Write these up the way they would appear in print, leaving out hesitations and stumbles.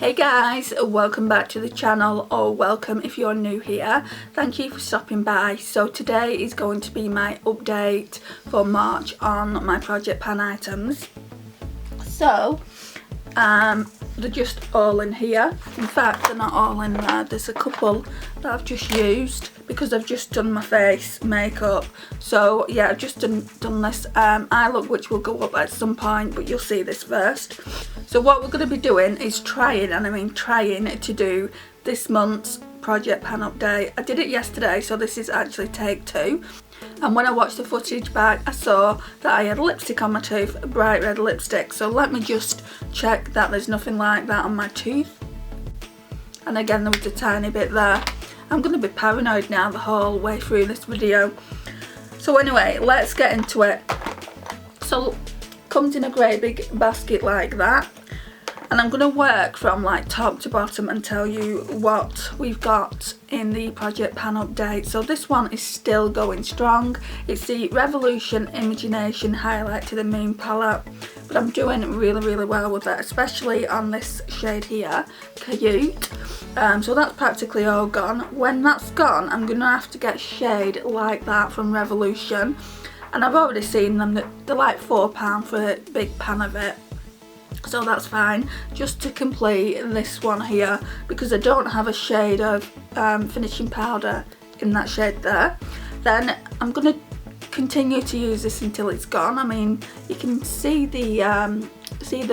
Hey guys, welcome back to the channel, or welcome if you're new here. Thank you for stopping by. So today is going to be my update for March on my project pan items. So they're just all in here. In fact, they're not all in there. There's a couple that I've just used because I've just done my face makeup. So yeah, I've just done this eye look, which will go up at some point, but you'll see this first. So what we're going to be doing is trying to do this month's project pan update. I did it yesterday, so this is actually take 2. And when I watched the footage back, I saw that I had lipstick on my tooth, a bright red lipstick. So let me just check that there's nothing like that on my tooth. And again, there was a tiny bit there. I'm going to be paranoid now the whole way through this video. So anyway, let's get into it. So comes in a great big basket like that. And I'm going to work from like top to bottom and tell you what we've got in the project pan update. So this one is still going strong. It's the Revolution Imagination Highlight to the Moon palette, but I'm doing really well with it, especially on this shade here, Cute. So that's practically all gone. When that's gone, I'm going to have to get a shade like that from Revolution, and I've already seen them. They're like £4 for a big pan of it. So that's fine, just to complete this one here, because I don't have a shade of finishing powder in that shade there. Then I'm going to continue to use this until it's gone. I mean, you can see the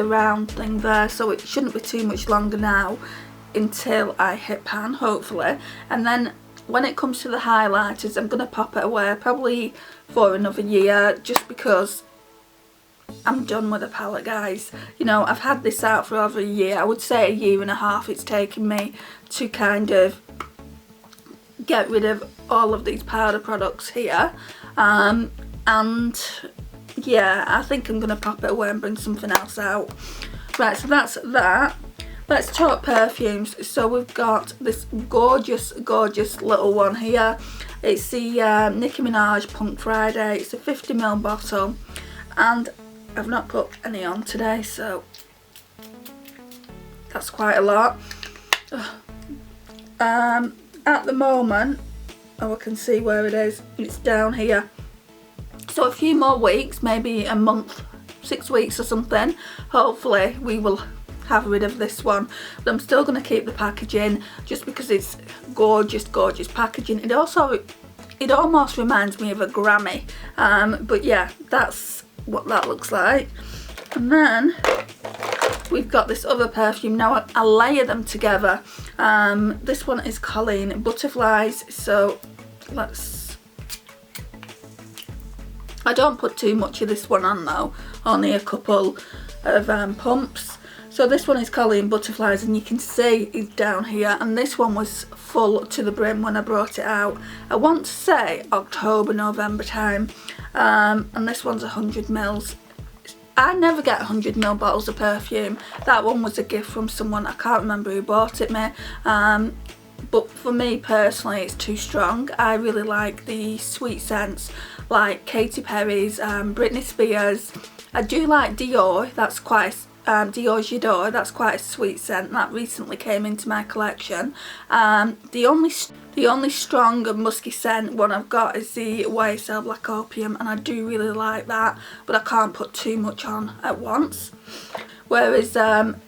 round thing there, so it shouldn't be too much longer now until I hit pan, hopefully. And then when it comes to the highlighters, I'm going to pop it away probably for another year, just because I'm done with the palette, guys. You know, I've had this out for over a year. I would say a year and a half it's taken me to kind of get rid of all of these powder products here. And yeah, I think I'm going to pop it away and bring something else out. Right, so that's that. Let's talk perfumes. So we've got this gorgeous little one here. It's the Nicki Minaj Punk Friday. It's a 50ml bottle, and I've not put any on today, so that's quite a lot. At the moment, I can see where it is. It's down here. So a few more weeks, maybe a month, 6 weeks or something, hopefully we will have rid of this one. But I'm still going to keep the packaging just because it's gorgeous packaging. It almost reminds me of a Grammy. But yeah, that's what that looks like. And then we've got this other perfume. Now I layer them together. This one is Colleen Butterflies. So I don't put too much of this one on though, only a couple of pumps. So this one is Colleen Butterflies, and you can see it's down here, and this one was full to the brim when I brought it out. I want to say October, November time. And this one's 100ml. I never get 100ml bottles of perfume. That one was a gift from someone. I can't remember who bought it me. But for me personally, it's too strong. I really like the sweet scents like Katy Perry's, Britney Spears. I do like Dior. That's quite Dior J'adore, that's quite a sweet scent that recently came into my collection. The only strong and musky scent one I've got is the YSL Black Opium, and I do really like that, but I can't put too much on at once. Whereas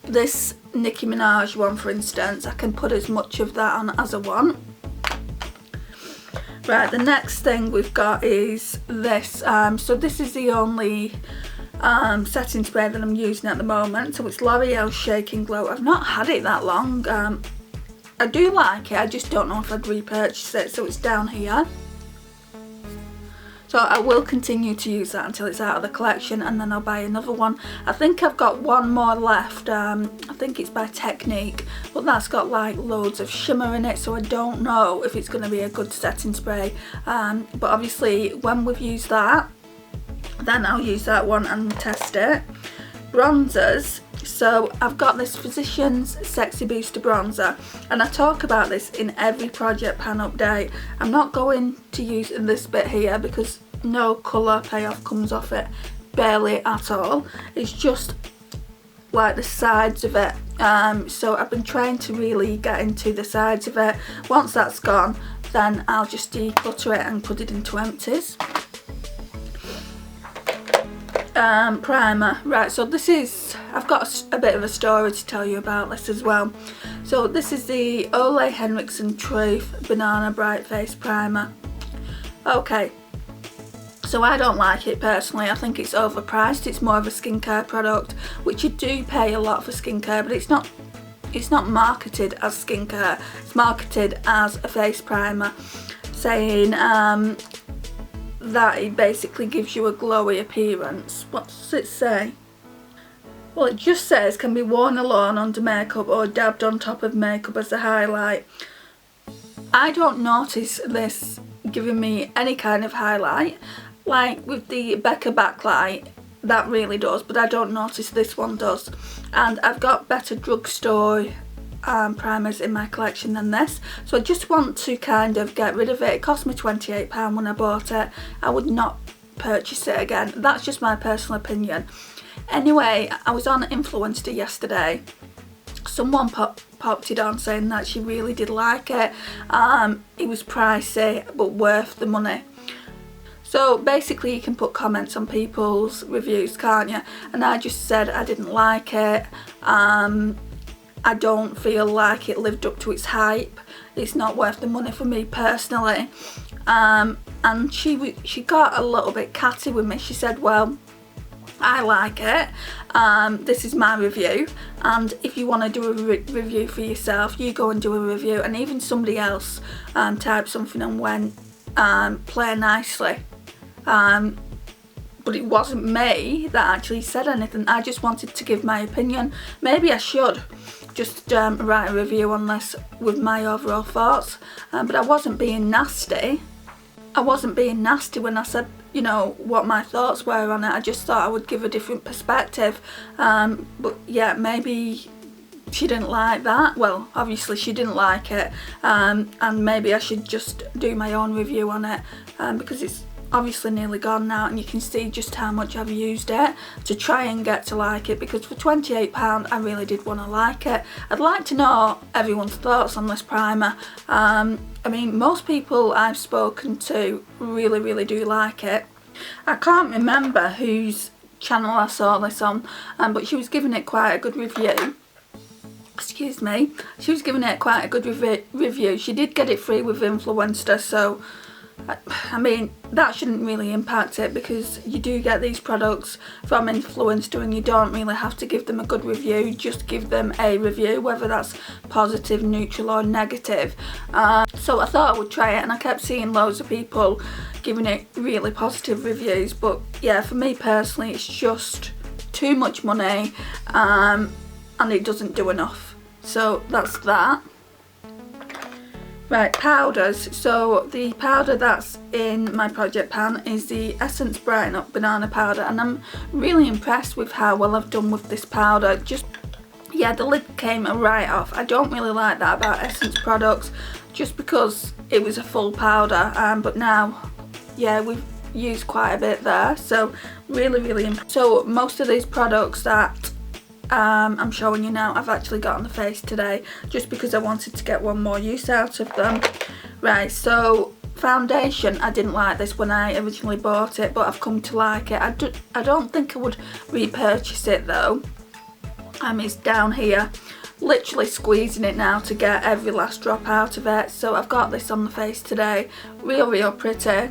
this Nicki Minaj one, for instance, I can put as much of that on as I want. Right, the next thing we've got is this. So this is the only setting spray that I'm using at the moment. So it's L'Oreal Shake and Glow. I've not had it that long. I do like it, I just don't know if I'd repurchase it. So it's down here. So I will continue to use that until it's out of the collection, and then I'll buy another one. I think I've got one more left. I think it's by Technique, but that's got like loads of shimmer in it, so I don't know if it's going to be a good setting spray. But obviously when we've used that, then I'll use that one and test it. Bronzers. So I've got this Physicians Sexy Booster bronzer, and I talk about this in every project pan update. I'm not going to use in this bit here because no colour payoff comes off it, barely at all. It's just like the sides of it So I've been trying to really get into the sides of it. Once that's gone, then I'll just declutter it and put it into empties. Primer. Right, so this is, I've got a bit of a story to tell you about this as well. So this is the Ole Henriksen Truth Banana Bright Face Primer. Okay, so I don't like it personally. I think it's overpriced. It's more of a skincare product, which you do pay a lot for skincare, but it's not marketed as skincare. It's marketed as a face primer, saying that it basically gives you a glowy appearance. What does it say? Well, it just says can be worn alone under makeup or dabbed on top of makeup as a highlight. I don't notice this giving me any kind of highlight. Like with the Becca backlight, that really does, but I don't notice this one does. And I've got better drugstore primers in my collection than this, so I just want to kind of get rid of it. It cost me £28 when I bought it. I would not purchase it again. That's just my personal opinion. Anyway, I was on Influencer yesterday. Someone popped it on saying that she really did like it. It was pricey but worth the money. So basically you can put comments on people's reviews, can't you? And I just said I didn't like it. I don't feel like it lived up to its hype. It's not worth the money for me personally. And she got a little bit catty with me. She said, well, I like it. This is my review, and if you want to do a review for yourself, you go and do a review. And even somebody else typed something and went, play nicely. But it wasn't me that actually said anything. I just wanted to give my opinion. Maybe I should just write a review on this with my overall thoughts, but I wasn't being nasty. I wasn't being nasty when I said, you know, what my thoughts were on it. I just thought I would give a different perspective. But yeah, maybe she didn't like that. Well, obviously she didn't like it, and maybe I should just do my own review on it, because it's obviously nearly gone now, and you can see just how much I've used it to try and get to like it, because for £28 I really did want to like it. I'd like to know everyone's thoughts on this primer. I mean, most people I've spoken to really do like it. I can't remember whose channel I saw this on, but she was giving it quite a good review. Excuse me. She was giving it quite a good review. She did get it free with Influencer, so I mean, that shouldn't really impact it, because you do get these products from Influencer and you don't really have to give them a good review. Just give them a review, whether that's positive, neutral or negative. So I thought I would try it, and I kept seeing loads of people giving it really positive reviews. But yeah, for me personally, it's just too much money, and it doesn't do enough. So that's that. Right, powders. So the powder that's in my project pan is the Essence Brighten Up Banana Powder, and I'm really impressed with how well I've done with this powder. Just, yeah, the lid came right off. I don't really like that about Essence products, just because it was a full powder, but now, yeah, we've used quite a bit there, so really impressed. So most of these products that I'm showing you now, I've actually got on the face today, just because I wanted to get one more use out of them. Right, so foundation, I didn't like this when I originally bought it, but I've come to like it. I don't think I would repurchase it though. It's down here, literally squeezing it now to get every last drop out of it. So I've got this on the face today, real pretty.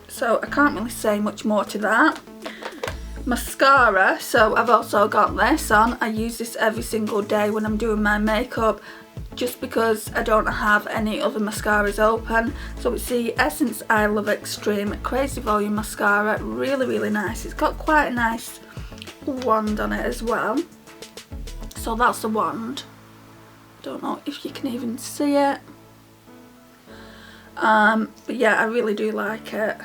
So I can't really say much more to that. Mascara, so I've also got this on. I use this every single day when I'm doing my makeup, just because I don't have any other mascaras open. So it's the Essence I Love Extreme Crazy Volume Mascara. Really nice. It's got quite a nice wand on it as well. So that's the wand. Don't know if you can even see it. But yeah, I really do like it.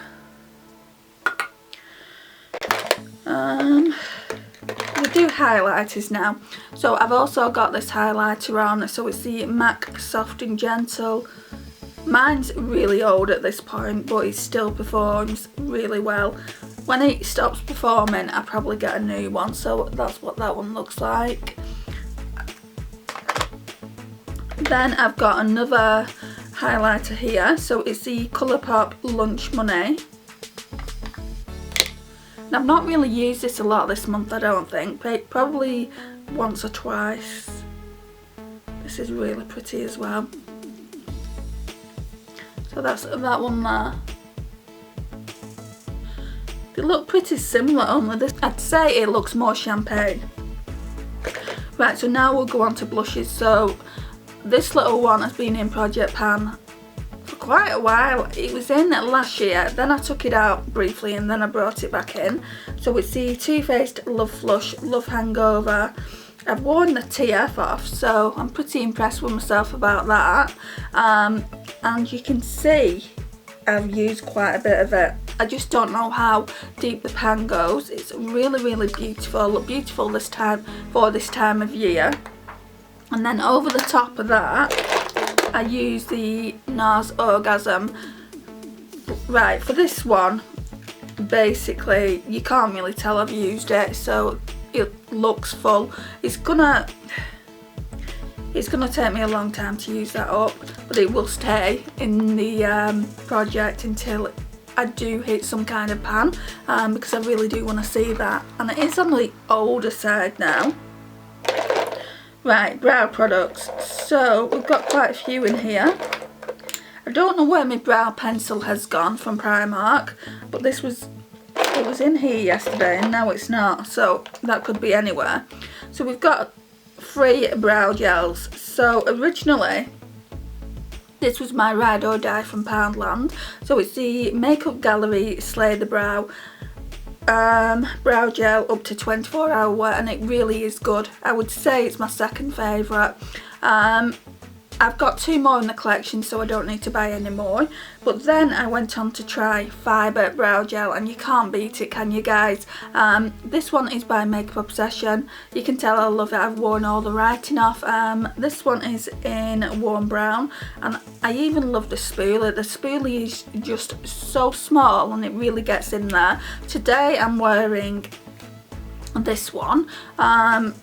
We do highlighters now. So I've also got this highlighter on. So it's the MAC Soft and Gentle. Mine's really old at this point, but it still performs really well. When it stops performing, I probably get a new one. So that's what that one looks like. Then I've got another highlighter here, so it's the Colourpop Lunch Money. Now, I've not really used this a lot this month, I don't think, probably once or twice. This is really pretty as well. So that's that one there. They look pretty similar, only this, I'd say it looks more champagne. Right, so now we'll go on to blushes. So this little one has been in Project Pan for quite a while. It was in last year, then I took it out briefly and then I brought it back in. So it's the Too Faced Love Flush Love Hangover. I've worn the TF off, so I'm pretty impressed with myself about that. And you can see I've used quite a bit of it. I just don't know how deep the pan goes. It's really, really beautiful. Beautiful this time, for this time of year. And then over the top of that, I use the Nars Orgasm. Right, for this one, basically, you can't really tell I've used it, so it looks full. It's gonna take me a long time to use that up, but it will stay in the project until I do hit some kind of pan, because I really do want to see that. And it is on the older side now. Right, brow products. So we've got quite a few in here. I don't know where my brow pencil has gone from Primark, but it was in here yesterday and now it's not, so that could be anywhere. So we've got 3 brow gels. So originally this was my ride or die from Poundland. So it's the Makeup Gallery Slay the Brow brow gel up to 24 hour wear, and it really is good. I would say it's my second favourite. I've got 2 more in the collection, so I don't need to buy any more. But then I went on to try Fibre Brow Gel, and you can't beat it, can you guys? This one is by Makeup Obsession. You can tell I love it. I've worn all the writing off. This one is in Warm Brown, and I even love the spoolie. The spoolie is just so small and it really gets in there. Today I'm wearing this one,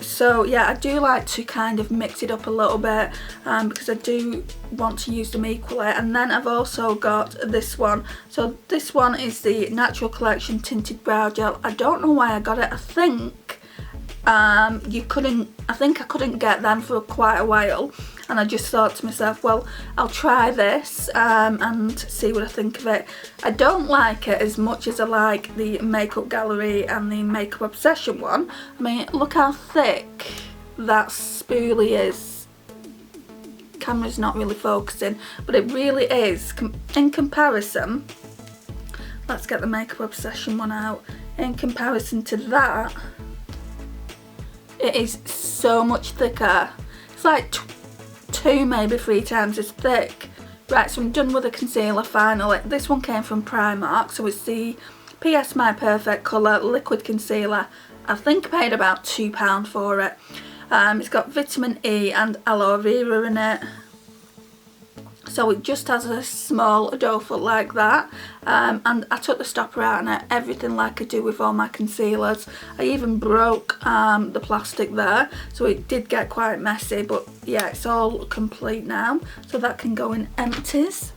so yeah, I do like to kind of mix it up a little bit, because I do want to use them equally. And then I've also got this one. So this one is the Natural Collection Tinted Brow Gel. I don't know why I got it. I think I couldn't get them for quite a while, and I just thought to myself, well, I'll try this and see what I think of it. I don't like it as much as I like the Makeup Gallery and the Makeup Obsession one. I mean, look how thick that spoolie is. Camera's not really focusing, but it really is. In comparison, let's get the Makeup Obsession one out. In comparison to that, it is so much thicker. It's like 2, maybe 3 times as thick. Right, so I'm done with the concealer finally. This one came from Primark, so it's the PS My Perfect Colour Liquid Concealer. I think I paid about £2 for it. It's got vitamin E and aloe vera in it. So it just has a small doe foot like that, and I took the stopper out and everything like I do with all my concealers. I even broke the plastic there, so it did get quite messy, but yeah, it's all complete now, so that can go in empties.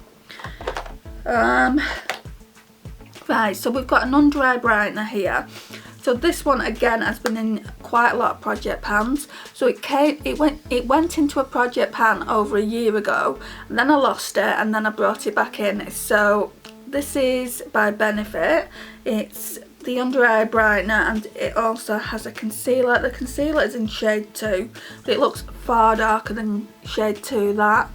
Right, so we've got an under eye brightener here. So this one again has been in quite a lot of project pans. So it went into a project pan over a year ago, and then I lost it, and then I brought it back in. So this is by Benefit. It's the under eye brightener, and it also has a concealer. The concealer is in shade 2, but it looks far darker than shade 2 that.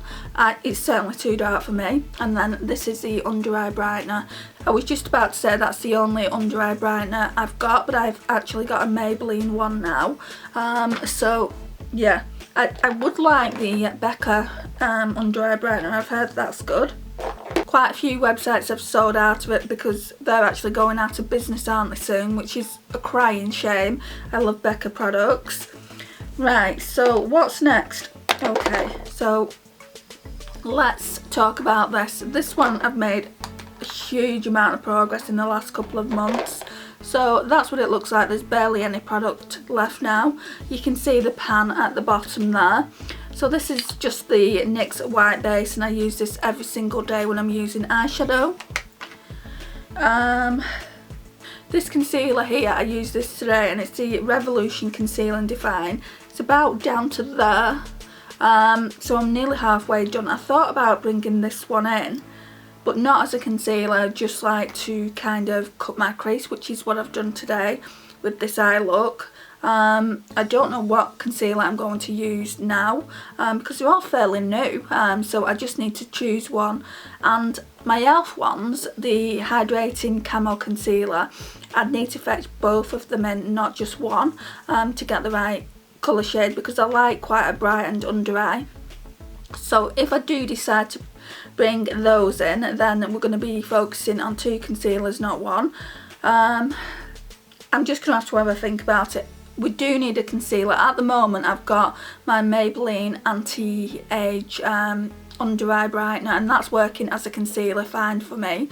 It's certainly too dark for me. And then this is the under eye brightener. I was just about to say that's the only under eye brightener I've got, but I've actually got a Maybelline one now. So yeah, I would like the Becca under eye brightener. I've heard that's good. Quite a few websites have sold out of it because they're actually going out of business, aren't they, soon, which is a crying shame. I love Becca products. Right, so what's next? Okay, so let's talk about this. This one I've made a huge amount of progress in the last couple of months. So that's what it looks like. There's barely any product left now. You can see the pan at the bottom there. So this is just the NYX white base, and I use this every single day when I'm using eyeshadow. This concealer here, I use this today, and it's the Revolution Conceal and Define. It's about down to there, so I'm nearly halfway done. I thought about bringing this one in, but not as a concealer, just like to kind of cut my crease, which is what I've done today with this eye look. I don't know what concealer I'm going to use now, because they're all fairly new, so I just need to choose one. And my e.l.f. ones, the Hydrating Camo Concealer, I'd need to fetch both of them in, not just one, to get the right colour shade, because I like quite a brightened under eye. So if I do decide to bring those in, then we're going to be focusing on 2 concealers, not one. I'm just going to have a think about it. We do need a concealer. At the moment I've got my Maybelline Anti-Age Under Eye Brightener, and that's working as a concealer fine for me.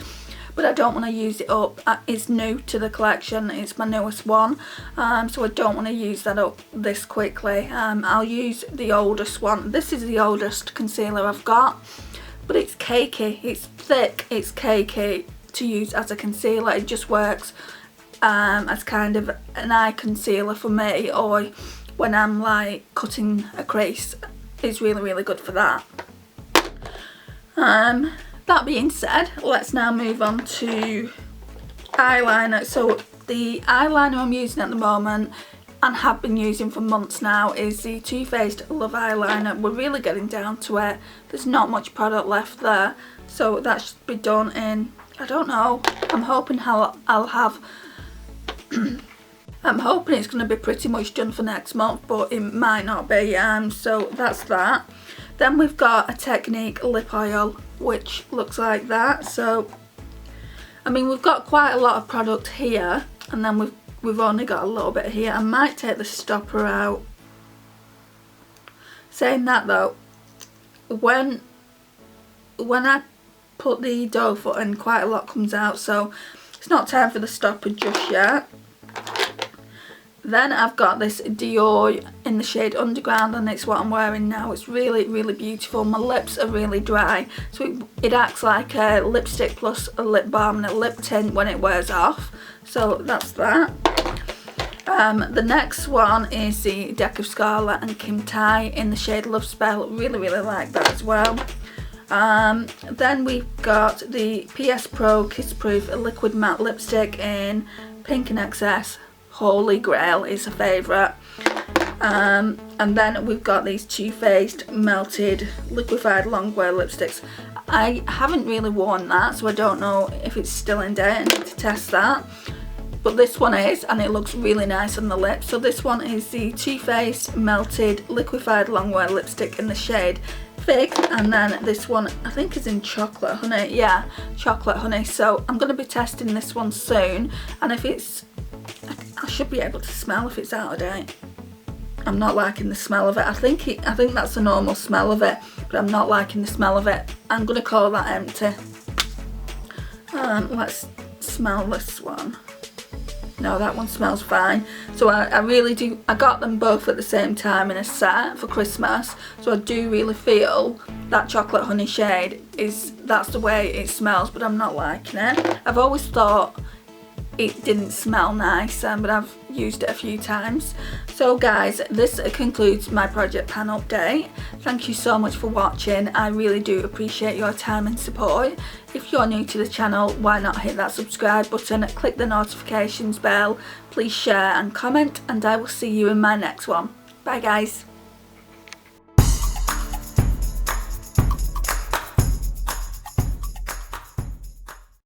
But I don't want to use it up. It's new to the collection, it's my newest one, so I don't want to use that up this quickly. I'll use the oldest one. This is the oldest concealer I've got, but it's cakey, it's thick, it's cakey to use as a concealer. It just works as kind of an eye concealer for me, or when I'm like cutting a crease. It's really good for that. That being said, let's now move on to eyeliner. So the eyeliner I'm using at the moment, and have been using for months now, is the Too Faced Love Eyeliner. We're really getting down to it. There's not much product left there, so that should be done in, I don't know, I'm hoping I'll have I'm hoping it's going to be pretty much done for next month, but it might not be, so that's that. Then we've got a Technique lip oil, which looks like that. So I mean, we've got quite a lot of product here, and then we've only got a little bit here. I might take the stopper out. Saying that though, when I put the dough foot in, quite a lot comes out, so it's not time for the stopper just yet. Then I've got this Dior in the shade Underground, and it's what I'm wearing now. It's really beautiful. My lips are really dry, so it acts like a lipstick plus a lip balm and a lip tint when it wears off. So that's that. The next one is the Deck of Scarlet and Kim Tai in the shade Love Spell. Really like that as well. Then we've got the PS Pro Kiss Proof Liquid Matte Lipstick in Pink and Excess. Holy Grail is a favourite. And then we've got these Too Faced Melted Liquefied Longwear lipsticks. I haven't really worn that, so I don't know if it's still in date. I need to test that. But this one is, and it looks really nice on the lips. So this one is the Too Faced Melted Liquefied Longwear lipstick in the shade Fig, and then this one I think is in Chocolate Honey. Yeah, Chocolate Honey. So I'm going to be testing this one soon, and if it's, I should be able to smell if it's out of date. I'm not liking the smell of it. I think that's the normal smell of it, but I'm not liking the smell of it. I'm going to call that empty. Let's smell this one. No, that one smells fine. So I really do, I got them both at the same time in a set for Christmas, so I do really feel that Chocolate Honey shade that's the way it smells, but I'm not liking it. I've always thought it didn't smell nice, but I've used it a few times. So guys, this concludes my project pan update. Thank you so much for watching. I really do appreciate your time and support. If you're new to the channel, why not hit that subscribe button, click the notifications bell, please share and comment, and I will see you in my next one. Bye guys.